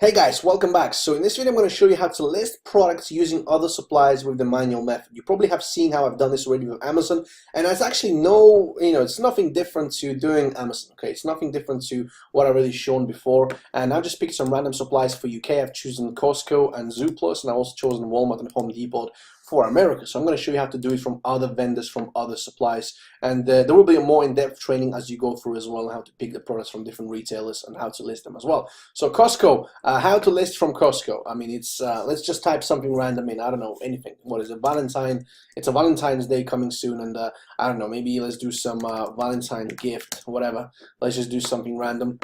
Hey guys, welcome back. So in this video I'm going to show you how to list products using other suppliers with the manual method. You probably have seen how I've done this already with Amazon, and it's actually it's nothing different to doing Amazon, okay? It's nothing different to what I've already shown before, and I've just picked some random supplies for UK. I've chosen Costco and Zooplus, and I've also chosen Walmart and Home Depot for America. So I'm going to show you how to do it from other vendors, from other suppliers, and there will be a more in-depth training as you go through as well, how to pick the products from different retailers and how to list them as well. So Costco, how to list from Costco. I mean, it's let's just type something random in. I don't know, anything. What is it? Valentine. It's a Valentine's Day coming soon, and I don't know. Maybe let's do some Valentine gift, whatever. Let's just do something random.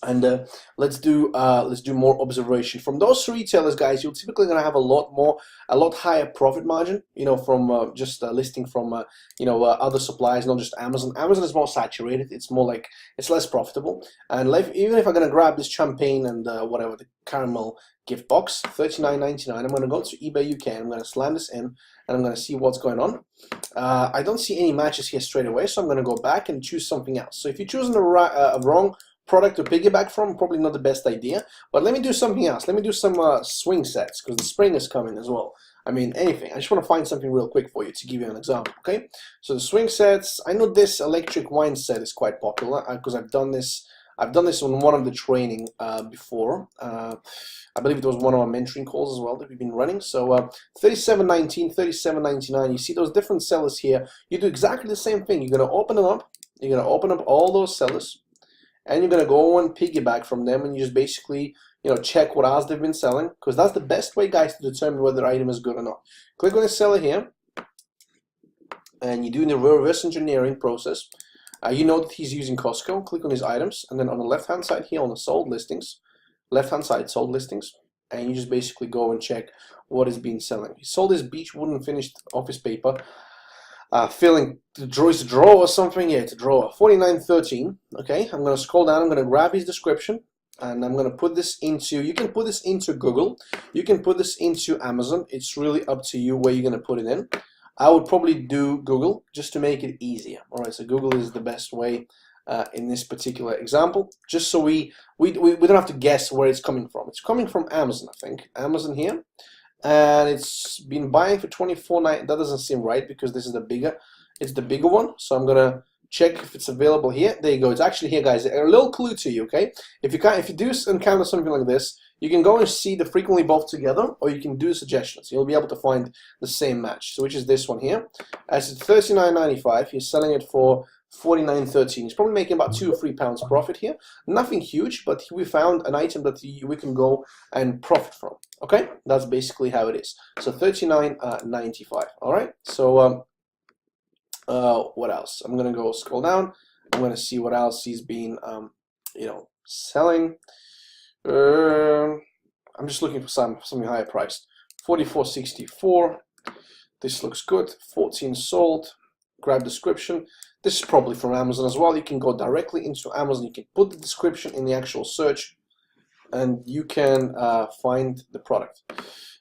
And let's do more observation from those retailers, guys. You're typically gonna have a lot higher profit margin, from just listing from other suppliers, not just Amazon. Amazon is more saturated. It's more like it's less profitable. And even if I'm gonna grab this champagne and whatever, the caramel gift box, $39.99. I'm gonna go to eBay UK and I'm gonna slam this in, and I'm gonna see what's going on. I don't see any matches here straight away, so I'm gonna go back and choose something else. So if you're choosing the wrong product to piggyback from, probably not the best idea, but let me do something else. Let me do some swing sets, because the spring is coming as well. I mean, anything. I just want to find something real quick for you to give you an example, okay? So the swing sets, I know this electric wine set is quite popular, because I've done this on one of the training before. I believe it was one of our mentoring calls as well that we've been running. So $37.19, $37.99. You see those different sellers here. You do exactly the same thing. You're going to open them up. You're going to open up all those sellers, and you're going to go and piggyback from them, and you just basically check what else they've been selling, because that's the best way, guys, to determine whether the item is good or not. Click on the seller here, and you do the reverse engineering process. You know that he's using Costco. Click on his items, and then on the left hand side here on the sold listings, left hand side sold listings, and you just basically go and check what is being selling. He sold his beach wooden finished office paper, feeling the drawer or something. Yeah, it's a drawer. $49.13. Okay, I'm gonna scroll down. I'm gonna grab his description, and I'm gonna put this into. You can put this into Google. You can put this into Amazon. It's really up to you where you're gonna put it in. I would probably do Google just to make it easier. All right, so Google is the best way in this particular example, just so we don't have to guess where it's coming from. It's coming from Amazon, I think. Amazon here. And it's been buying for $24.9. That doesn't seem right, because this is the bigger one. So I'm gonna check if it's available here. There you go. It's actually here, guys. A little clue to you, okay? If you do encounter something like this, you can go and see the frequently both together, or you can do suggestions. You'll be able to find the same match. So which is this one here? As it's $39.95, he's selling it for $49.13. He's probably making about £2 or £3 profit here. Nothing huge, but we found an item that we can go and profit from. Okay, that's basically how it is. So $39.95. All right. So what else? I'm gonna go scroll down. I'm gonna see what else he's been selling. I'm just looking for something higher priced. $44.64. This looks good. 14 sold. Grab description. This is probably from Amazon as well. You can go directly into Amazon. You can put the description in the actual search, and you can find the product.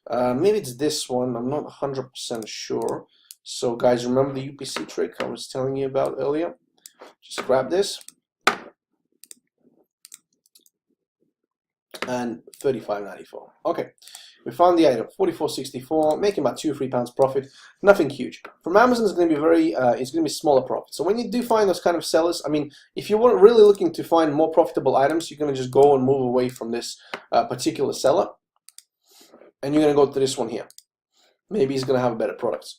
Maybe it's this one. I'm not 100% sure. So guys, remember the UPC trick I was telling you about earlier? Just grab this, and $35.94. Okay, we found the item. $44.64, making about £2 or £3 profit. Nothing huge. From Amazon, it's going to be it's going to be smaller profit. So when you do find those kind of sellers, I mean, if you were really looking to find more profitable items, you're going to just go and move away from this particular seller, and you're going to go to this one here. Maybe he's going to have a better product.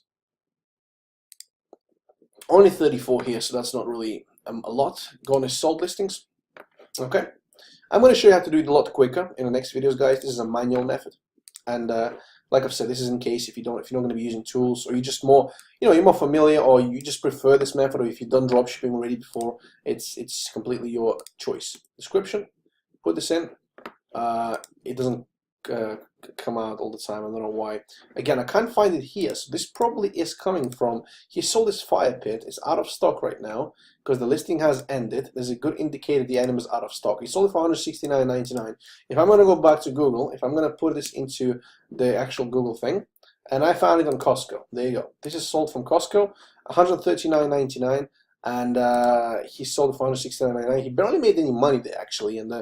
Only 34 here, so that's not really a lot. Go on to sold listings. Okay, I'm going to show you how to do it a lot quicker in the next videos, guys. This is a manual method, and like I've said, this is in case if you're not going to be using tools, or you're just more, you're more familiar, or you just prefer this method, or if you've done dropshipping already before, it's completely your choice. Description, put this in. It doesn't come out all the time. I don't know why. Again, I can't find it here, so this probably is coming from, he sold this fire pit. It's out of stock right now because the listing has ended. There's a good indicator the item is out of stock. He sold it for $169.99. If I'm going to go back to Google, if I'm going to put this into the actual Google thing, and I found it on Costco. There you go. This is sold from Costco, $139.99. and he sold for 169.99. He barely made any money there actually, and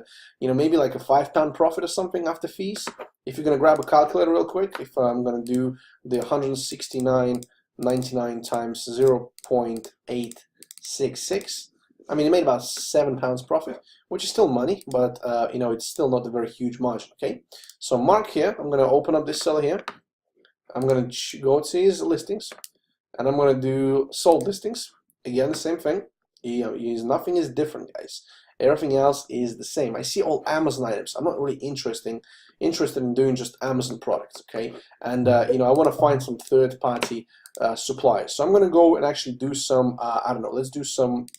you know, maybe like a £5 profit or something after fees. If you're gonna grab a calculator real quick, if I'm gonna do the 169.99 times 0.866, I mean, he made about £7 profit, which is still money, but you know, it's still not a very huge margin. Okay, so mark here. I'm gonna open up this seller here. I'm gonna go to his listings, and I'm gonna do sold listings. Again, the same thing. You know, nothing is different, guys. Everything else is the same. I see all Amazon items. I'm not really interested in doing just Amazon products, okay? And you know, I want to find some third-party suppliers. So I'm going to go and actually do some. I don't know. Let's do something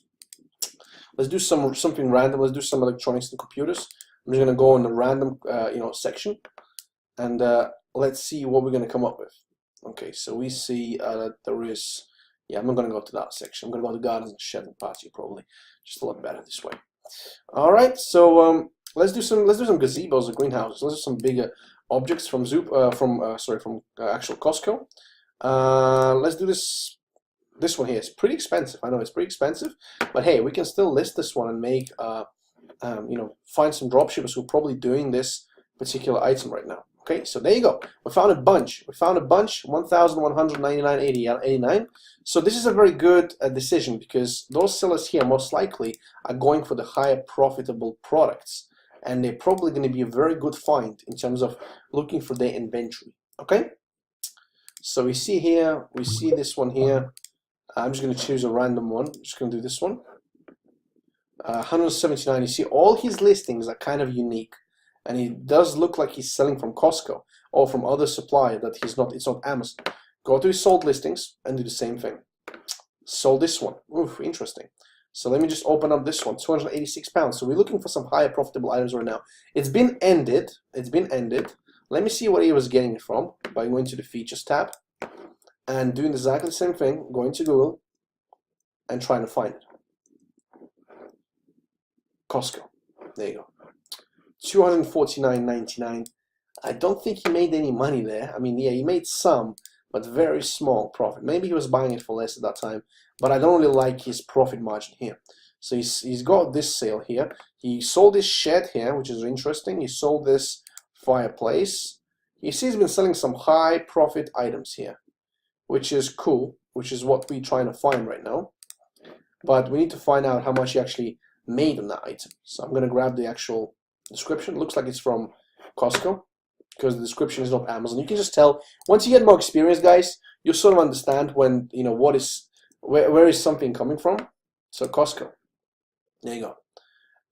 random. Let's do some electronics and computers. I'm just going to go in the random, you know, section, and let's see what we're going to come up with. Okay, so we see that there is. Yeah, I'm not going to go to that section. I'm going to go to gardens and shed and patio probably. Just a lot better this way. All right, so let's do some gazebos or greenhouses. Let's do some bigger objects from actual Costco. Let's do this one here. It's pretty expensive. I know it's pretty expensive, but hey, we can still list this one and make you know, find some dropshippers who are probably doing this particular item right now. Okay, so there you go. We found a bunch. 1,199.89. So this is a very good decision, because those sellers here most likely are going for the higher profitable products, and they're probably going to be a very good find in terms of looking for their inventory. Okay, so we see here, we see this one here. I'm just going to choose a random one. I'm just going to do this one. 179. You see, all his listings are kind of unique. And he does look like he's selling from Costco or from other supplier that it's not Amazon. Go to his sold listings and do the same thing. Sold this one. Oof, interesting. So let me just open up this one, £286. So we're looking for some higher profitable items right now. It's been ended. Let me see where he was getting it from by going to the features tab and doing exactly the same thing, going to Google and trying to find it. Costco. There you go. $249.99. I don't think he made any money there. I mean, yeah, he made some, but very small profit. Maybe he was buying it for less at that time, but I don't really like his profit margin here. So he's got this sale here. He sold this shed here, which is interesting. He sold this fireplace. You see, he's been selling some high profit items here, which is cool, which is what we're trying to find right now. But we need to find out how much he actually made on that item. So I'm going to grab the actual description. It looks like it's from Costco because the description is not Amazon. You can just tell once you get more experience, guys, you'll sort of understand when, you know, where is something coming from. So Costco, there you go,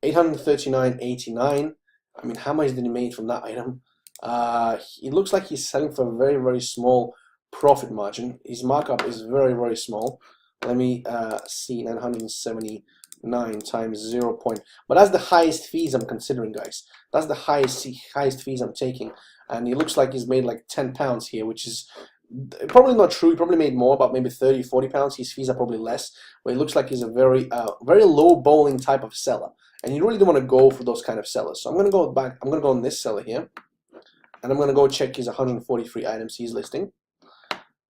$839.89. I mean, how much did he make from that item? It looks like he's selling for a very, very small profit margin. His markup is very, very small. Let me see, 979 times 0. But that's the highest fees I'm considering, guys. That's the highest fees I'm taking, and it looks like he's made like £10 here, which is probably not true. He probably made more, about maybe £30-40. His fees are probably less, but it looks like he's a very very low bowling type of seller, and you really don't want to go for those kind of sellers. So I'm going to go back. I'm going to go on this seller here, and I'm going to go check his 143 items he's listing,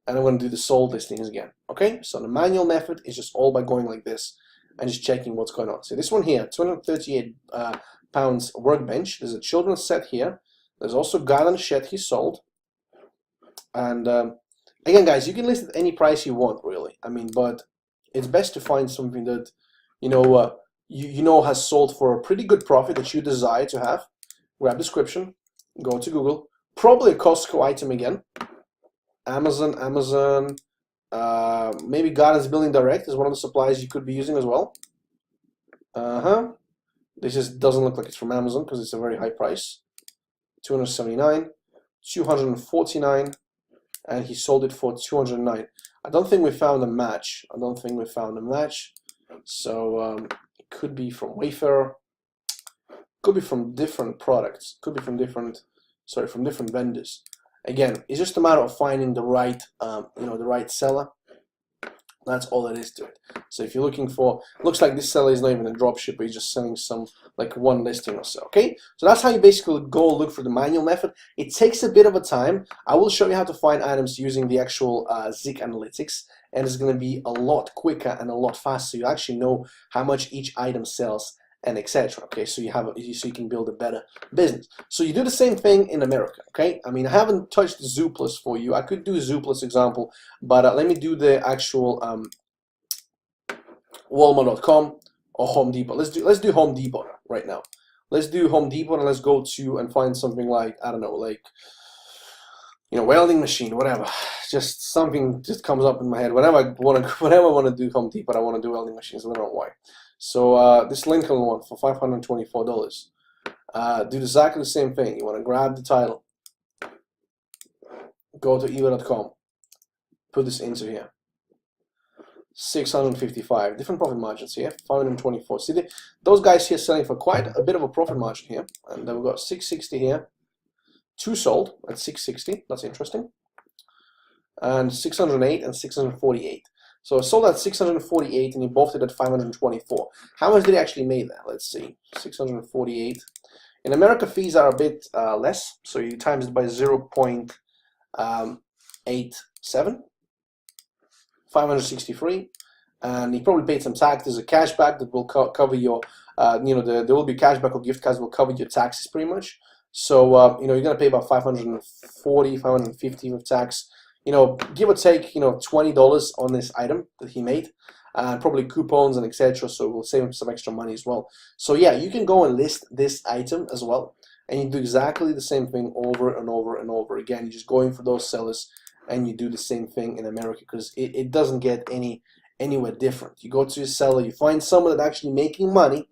and I'm going to do the sold listings again. Okay, so the manual method is just all by going like this and just checking what's going on. So this one here, 238 pounds workbench. There's a children's set here. There's also garden shed he sold. And again, guys, you can list at any price you want, really. I mean, but it's best to find something that you know has sold for a pretty good profit that you desire to have. Grab description, go to Google, probably a Costco item again. Amazon. Maybe Gardens Building Direct is one of the supplies you could be using as well. This just doesn't look like it's from Amazon because it's a very high price. 279, 249, and he sold it for 209. I don't think we found a match. So it could be from Wayfair. Could be from different products. Could be from different vendors. Again, it's just a matter of finding the right, the right seller. That's all it is to it. So if you're looking for, looks like this seller is not even a drop shipper, he's just selling some, like one listing or so, okay? So that's how you basically go look for the manual method. It takes a bit of a time. I will show you how to find items using the actual Zik Analytics, and it's going to be a lot quicker and a lot faster. You actually know how much each item sells and etc. Okay, so you can build a better business. So you do the same thing in America. Okay, I mean, I haven't touched Zooplus for you. I could do a Zooplus example, but let me do the actual Walmart.com or Home Depot. Let's do Home Depot right now. Let's do Home Depot, and let's go to and find something like, I don't know, like, you know, welding machine, whatever. Just something just comes up in my head whenever I want to do Home Depot. I want to do welding machines. I don't know why. So this Lincoln one for $524. Do exactly the same thing. You want to grab the title, go to eBay.com, put this into here. 655. Different profit margins here. 524. See, those guys here selling for quite a bit of a profit margin here, and then we've got 660 here. 2 sold at 660. That's interesting. And 608 and 648. So sold at 648, and you both did at 524. How much did he actually make that? Let's see. 648. In America, fees are a bit less, so you times it by 0.87. 563, and he probably paid some tax. There's a cashback that will cover your, you know, there will be cashback or gift cards will cover your taxes pretty much. So you know, you're gonna pay about 540, 550 of tax. You know, give or take, you know, $20 on this item that he made, and probably coupons and etc. So we'll save him some extra money as well. So yeah, you can go and list this item as well, and you do exactly the same thing over and over and over again. You just go in for those sellers, and you do the same thing in America, because it doesn't get anywhere different. You go to a seller, you find someone that's actually making money,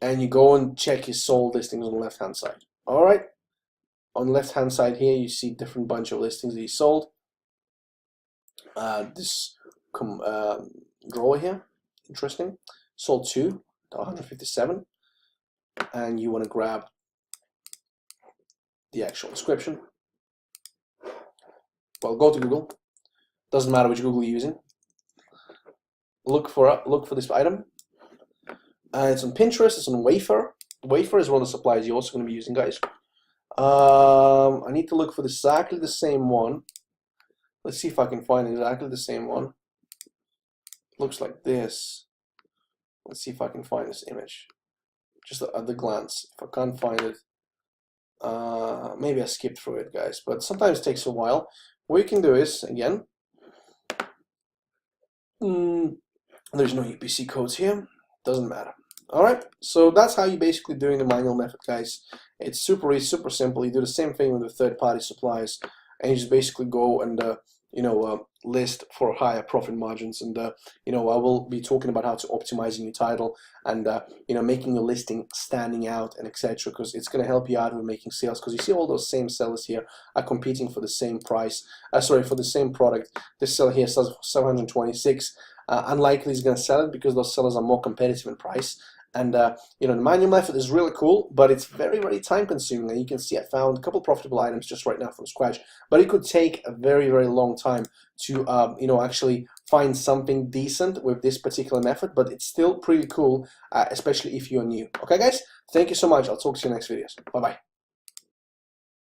and you go and check his sold listings on the left hand side. All right. On the left hand side here, you see different bunch of listings that he sold. This drawer here, interesting, sold 2 to 157, and you want to grab the actual description. Well, go to Google. Doesn't matter which Google you're using. Look for this item. It's on Pinterest. It's on Wayfair. Wayfair is one of the suppliers you're also going to be using, guys. I need to look for exactly the same one. Let's see if I can find exactly the same one. Looks like this. Let's see if I can find this image, just at the glance. If I can't find it, maybe I skipped through it, guys. But sometimes it takes a while. What you can do is, again, there's no UPC codes here. Doesn't matter. All right, so that's how you're basically doing the manual method, guys. It's super easy, super simple. You do the same thing with the third-party suppliers, and you just basically go and you know, list for higher profit margins. And you know, I will be talking about how to optimizing your title and you know, making your listing standing out and etc. Because it's going to help you out with making sales. Because you see all those same sellers here are competing for the same price. Sorry, for the same product. This seller here sells for 726. Unlikely he's going to sell it because those sellers are more competitive in price. And you know, the manual method is really cool, but it's very, very time consuming. And you can see I found a couple profitable items just right now from scratch, but it could take a very, very long time to you know, actually find something decent with this particular method. But it's still pretty cool, especially if you're new. Okay, guys, thank you so much. I'll talk to you in the next videos. Bye bye.